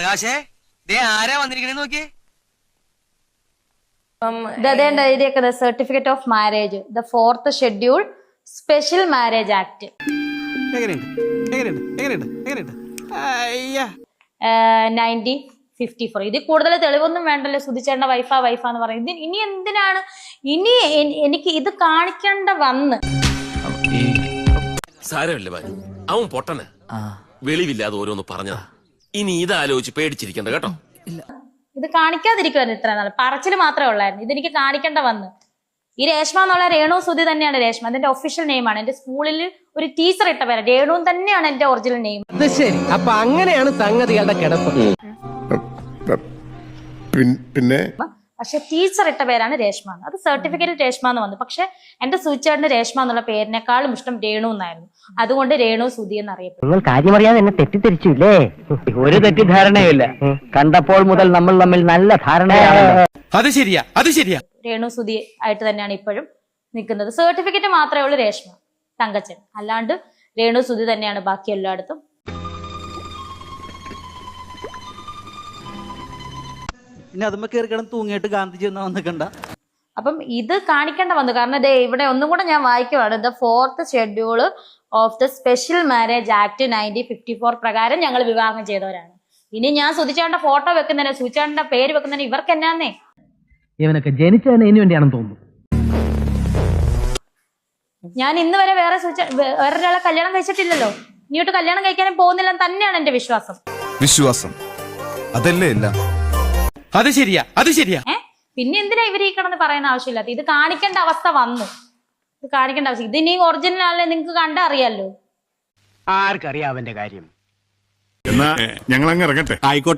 പ്രകാശേ ദേ ആരാ വന്നിരിക്കണേ നോക്കിയേ. എഴുതിയേക്കുന്നത് certificate of marriage, the 4th schedule, special marriage act 1954. ഇതിൽ കൂടുതൽ തെളിവൊന്നും വേണ്ടല്ലോ. സുധിച്ചേട്ടന്റെ വൈഫാന്ന് പറയുന്നത് ഇനി എന്തിനാണ്? ഇനി എനിക്ക് ഇത് കാണിക്കേണ്ട വന്ന് സാരമില്ല ബാലു, അവൻ പൊട്ടന വെളിവില്ലാതെ ഓരോന്ന് പറഞ്ഞതാ. ഇനി ഇതാലോചിച്ച് പേടിച്ചിരിക്കണ്ട കേട്ടോ. ഇത് കാണിക്കാതിരിക്കുവായിരുന്നു ഇത്ര നാൾ. പറച്ചില് മാത്രമേ ഉള്ളായിരുന്നു. ഇതെനിക്ക് കാണിക്കേണ്ട വന്ന്. ഈ രേഷ്മ എന്നുള്ള രേണു സുധി തന്നെയാണ് രേഷ്മ. അതിന്റെ ഒഫീഷ്യൽ നെയിമാണ്. എന്റെ സ്കൂളിൽ ഒരു ടീച്ചർ ഇട്ട പേര് രേണു തന്നെയാണ് എന്റെ ഒറിജിനൽ നെയിം. ശരി, അപ്പൊ അങ്ങനെയാണ് സംഗതികളുടെ കിടപ്പ്. പിന്നെ പക്ഷെ ടീച്ചർ ഇട്ട പേരാണ് രേഷ്മ. അത് സർട്ടിഫിക്കറ്റ് രേഷ്മ എന്ന് വന്നു. പക്ഷെ എന്റെ സുധിച്ചേട്ടന് രേഷ്മ എന്നുള്ള പേരിനേക്കാളും ഇഷ്ടം രേണു എന്നായിരുന്നു. അതുകൊണ്ട് രേണു സുധി എന്നറിയപ്പെട്ടു. നിങ്ങൾ കാര്യമറിയാതെ എന്നെ തെറ്റിദ്ധരിച്ചില്ലേ? ഒരു തെറ്റിദ്ധാരണയില്ല. കണ്ടപ്പോൾ മുതൽ നമ്മൾ തമ്മിൽ നല്ല ധാരണയാണ്. അത് ശരിയാ. രേണു സുധി ആയിട്ട് തന്നെയാണ് ഇപ്പോഴും നിൽക്കുന്നത്. സർട്ടിഫിക്കറ്റ് മാത്രമേ ഉള്ളൂ രേഷ്മ തങ്കച്ചൻ. അല്ലാണ്ട് രേണു സുധി തന്നെയാണ് ബാക്കി എല്ലായിടത്തും. പിന്നെ അതുമ്പോ കയറി കിടന്ന് തൂങ്ങിയിട്ട് ഗാന്ധിജി ഒന്നും വന്നിക്കണ്ട. അപ്പം ഇത് കാണിക്കേണ്ട വന്നു. കാരണം ദേ ഇവിടെ ഒന്നും കൂടെ ഞാൻ വായിക്കുവാണ്. The 4th schedule of the special marriage act 1954 പ്രകാരം ഞങ്ങൾ വിവാഹം ചെയ്തവരാണ്. ഇനി ഞാൻ സുധിച്ചേട്ടന്റെ ഫോട്ടോ വെക്കുന്നതിന്, സുധിച്ചേട്ടന്റെ പേര് വെക്കുന്നതിന് ഇവർക്ക് എന്നാന്നേ? ഇവനൊക്കെ ജനിച്ചതിന് ഇനി വേണ്ടിയാണെന്ന് തോന്നുന്നു. ഞാൻ ഇന്ന് വരെ വേറൊരാളെ കല്യാണം കഴിച്ചിട്ടില്ലല്ലോ. ഇനിയോട്ട് കല്യാണം കഴിക്കാനും പോകുന്നില്ലെന്ന് തന്നെയാണ് എന്റെ വിശ്വാസം. അതല്ലേ എല്ലാം. അത് ശരിയാ. പിന്നെ എന്തിനാ ഇവർ ഈ കിടന്ന് പറയുന്ന ആവശ്യമില്ലാത്ത? ഇത് കാണിക്കേണ്ട അവസ്ഥ വന്നു. ഇത് കാണിക്കേണ്ട ആവശ്യം. ഇത് ഇനി ഒറിജിനൽ ആണല്ലേ നിങ്ങൾക്ക് കണ്ടറിയാലോ. ആർക്കറിയാം അവന്റെ കാര്യം. എന്നാ ഞങ്ങൾ അങ്ങ് ഇറങ്ങട്ടെ. ആയിക്കോട്ടെ.